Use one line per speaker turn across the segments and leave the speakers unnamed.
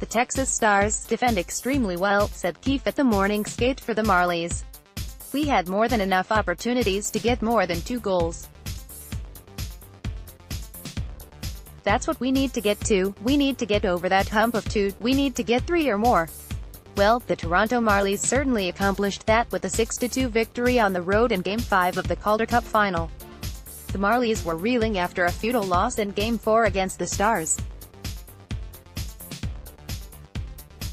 "The Texas Stars defend extremely well," said Keefe at the morning skate for the Marlies. "We had more than enough opportunities to get more than 2 goals. That's what we need to get to. We need to get over that hump of 2. We need to get 3 or more." Well, the Toronto Marlies certainly accomplished that with a 6-2 victory on the road in Game 5 of the Calder Cup Final. The Marlies were reeling after a futile loss in Game 4 against the Stars.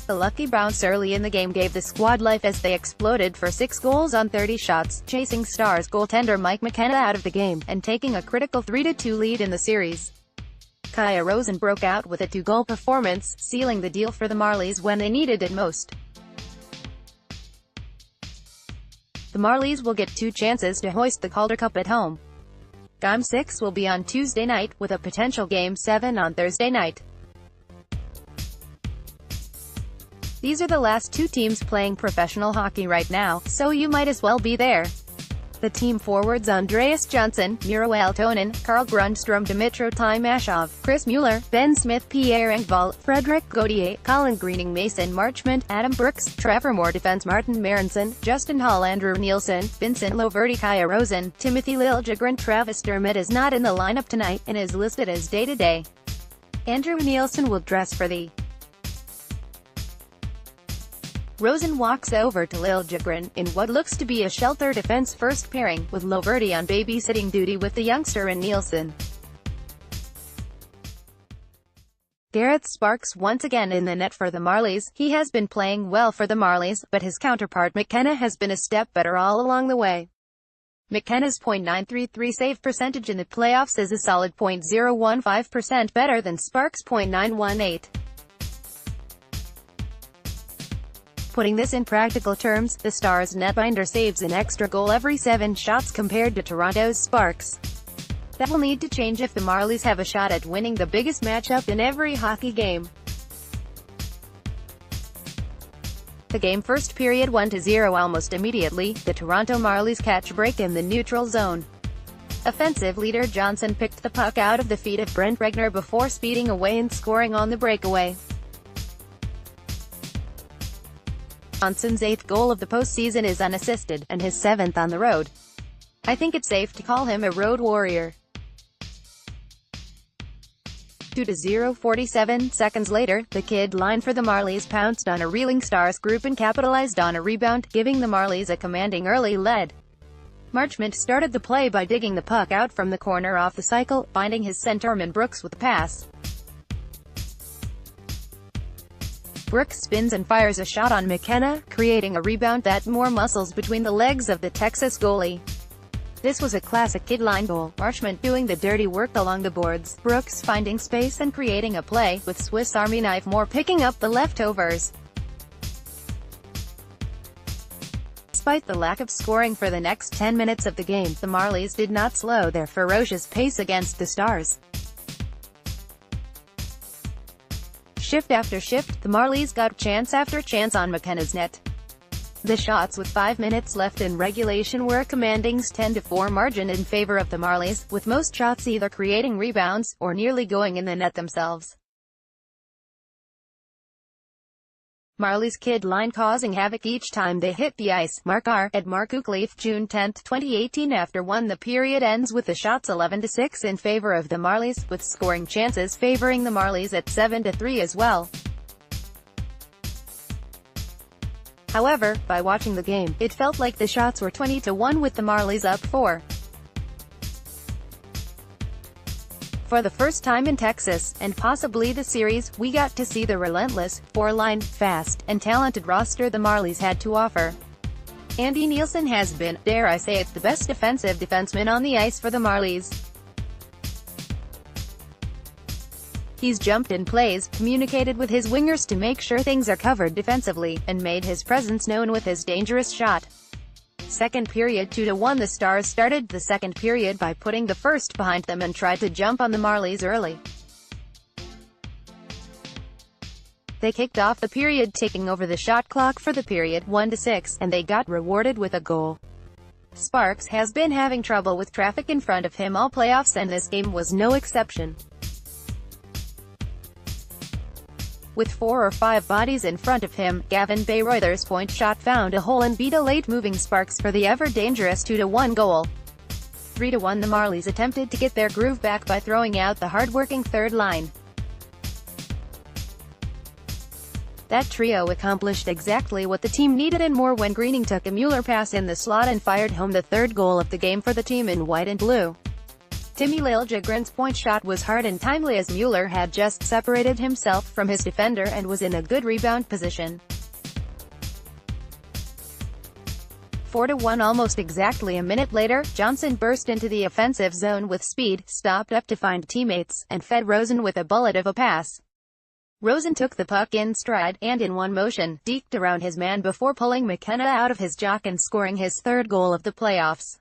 The lucky bounce early in the game gave the squad life as they exploded for 6 goals on 30 shots, chasing Stars goaltender Mike McKenna out of the game, and taking a critical 3-2 lead in the series. Rosen broke out with a 2-goal performance, sealing the deal for the Marlies when they needed it most. The Marlies will get 2 chances to hoist the Calder Cup at home. Game 6 will be on Tuesday night, with a potential Game 7 on Thursday night. These are the last 2 teams playing professional hockey right now, so you might as well be there. The team forwards Andreas Johnson, Miro Aaltonen, Carl Grundstrom, Dmytro Timashov, Chris Mueller, Ben Smith, Pierre Engvall, Frederick Gauthier, Colin Greening, Mason Marchment, Adam Brooks, Trevor Moore, defense Martin Marinson, Justin Hall, Andrew Nielsen, Vincent Loverty, Rosen, Timothy Liljegren. Travis Dermott is not in the lineup tonight, and is listed as day-to-day. Andrew Nielsen will dress for the Rosen walks over to Liljegren, in what looks to be a shelter defense first pairing, with Loverty on babysitting duty with the youngster and Nielsen. Garrett Sparks once again in the net for the Marlies. He has been playing well for the Marlies, but his counterpart McKenna has been a step better all along the way. McKenna's .933 save percentage in the playoffs is a solid .015% better than Sparks' .918. Putting this in practical terms, the Stars' netminder saves an extra goal every 7 shots compared to Toronto's Sparks. That will need to change if the Marlies have a shot at winning the biggest matchup in every hockey game. The game first period 1-0 almost immediately. The Toronto Marlies catch break in the neutral zone. Offensive leader Johnson picked the puck out of the feet of Brent Regner before speeding away and scoring on the breakaway. Johnson's 8th goal of the postseason is unassisted, and his 7th on the road. I think it's safe to call him a road warrior. 2-0. 47 seconds later, the kid line for the Marlies pounced on a reeling Stars group and capitalized on a rebound, giving the Marlies a commanding early lead. Marchment started the play by digging the puck out from the corner off the cycle, finding his centerman Brooks with the pass. Brooks spins and fires a shot on McKenna, creating a rebound that more muscles between the legs of the Texas goalie. This was a classic kid line goal, Marchment doing the dirty work along the boards, Brooks finding space and creating a play, with Swiss Army knife Moore picking up the leftovers. Despite the lack of scoring for the next 10 minutes of the game, the Marlies did not slow their ferocious pace against the Stars. Shift after shift, the Marlies got chance after chance on McKenna's net. The shots with 5 minutes left in regulation were a commanding 10-4 margin in favor of the Marlies, with most shots either creating rebounds, or nearly going in the net themselves. Marlies kid line causing havoc each time they hit the ice. Mark R. at Mark Ucleaf, June 10, 2018. After 1, the period ends with the shots 11-6 in favor of the Marlies, with scoring chances favoring the Marlies at 7-3 as well. However, by watching the game, it felt like the shots were 20-1 with the Marlies up 4. For the first time in Texas, and possibly the series, we got to see the relentless, 4-line, fast, and talented roster the Marlies had to offer. Andy Nielsen has been, dare I say it, the best defensive defenseman on the ice for the Marlies. He's jumped in plays, communicated with his wingers to make sure things are covered defensively, and made his presence known with his dangerous shot. Second period 2-1. The Stars started the second period by putting the first behind them and tried to jump on the Marlies early. They kicked off the period taking over the shot clock for the period 1-6, and they got rewarded with a goal. Sparks has been having trouble with traffic in front of him all playoffs, and this game was no exception. With 4 or 5 bodies in front of him, Gavin Bayreuther's point shot found a hole and beat a late-moving Sparks for the ever-dangerous 2-1 goal. 3-1 the Marlies attempted to get their groove back by throwing out the hard-working third line. That trio accomplished exactly what the team needed and more when Greening took a Mueller pass in the slot and fired home the third goal of the game for the team in white and blue. Timmy Liljegren's point shot was hard and timely as Mueller had just separated himself from his defender and was in a good rebound position. 4-1 almost exactly a minute later, Johnson burst into the offensive zone with speed, stopped up to find teammates, and fed Rosen with a bullet of a pass. Rosen took the puck in stride, and in one motion, deked around his man before pulling McKenna out of his jock and scoring his third goal of the playoffs.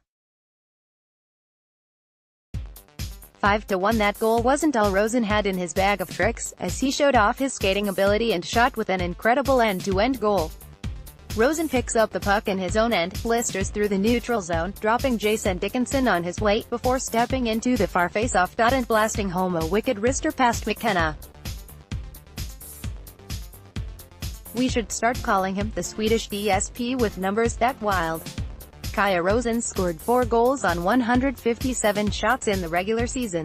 5-1 that goal wasn't all Rosen had in his bag of tricks, as he showed off his skating ability and shot with an incredible end-to-end goal. Rosen picks up the puck in his own end, blisters through the neutral zone, dropping Jason Dickinson on his way, before stepping into the far face-off dot and blasting home a wicked wrister past McKenna. We should start calling him the Swedish DSP with numbers that wild. Kaya Rosen scored 4 goals on 157 shots in the regular season.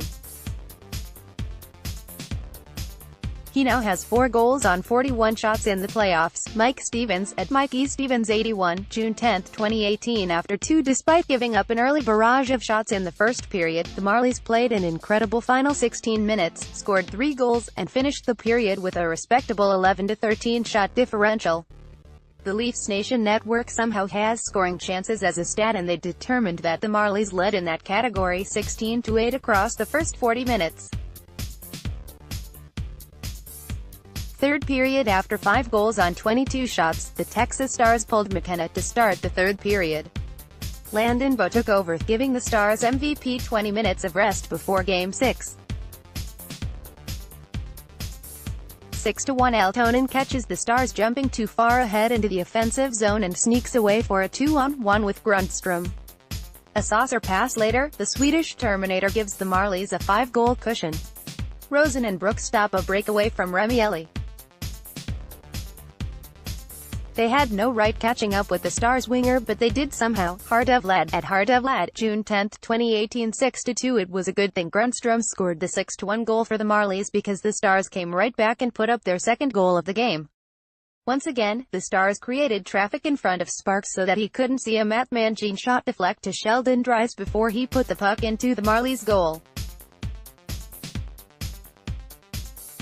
He now has 4 goals on 41 shots in the playoffs. Mike Stevens, at Mike E. Stevens 81, June 10, 2018. After 2 despite giving up an early barrage of shots in the first period, the Marlies played an incredible final 16 minutes, scored 3 goals, and finished the period with a respectable 11-13 shot differential. The Leafs Nation Network somehow has scoring chances as a stat, and they determined that the Marlies led in that category 16-8 across the first 40 minutes. Third period. After 5 goals on 22 shots, the Texas Stars pulled McKenna to start the third period. Landon Bow took over, giving the Stars MVP 20 minutes of rest before Game 6. 6-1 Aaltonen catches the Stars jumping too far ahead into the offensive zone and sneaks away for a 2-on-1 with Grundstrom. A saucer pass later, the Swedish Terminator gives the Marlies a 5-goal cushion. Rosen and Brooks stop a breakaway from Remieli. They had no right catching up with the Stars winger, but they did somehow. Hardevlad, at Hardevlad, June 10, 2018 6-2 It was a good thing Grundstrom scored the 6-1 goal for the Marlies because the Stars came right back and put up their second goal of the game. Once again, the Stars created traffic in front of Sparks so that he couldn't see a Matt Mangine shot deflect to Sheldon Dries before he put the puck into the Marlies' goal.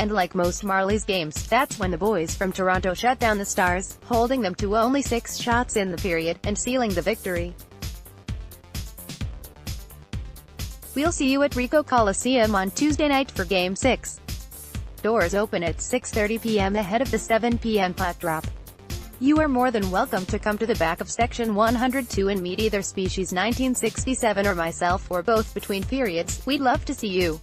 And like most Marlies games, that's when the boys from Toronto shut down the Stars, holding them to only 6 shots in the period, and sealing the victory. We'll see you at Ricoh Coliseum on Tuesday night for Game 6. Doors open at 6:30 p.m. ahead of the 7 p.m. puck drop. You are more than welcome to come to the back of Section 102 and meet either Species 1967 or myself, or both between periods. We'd love to see you.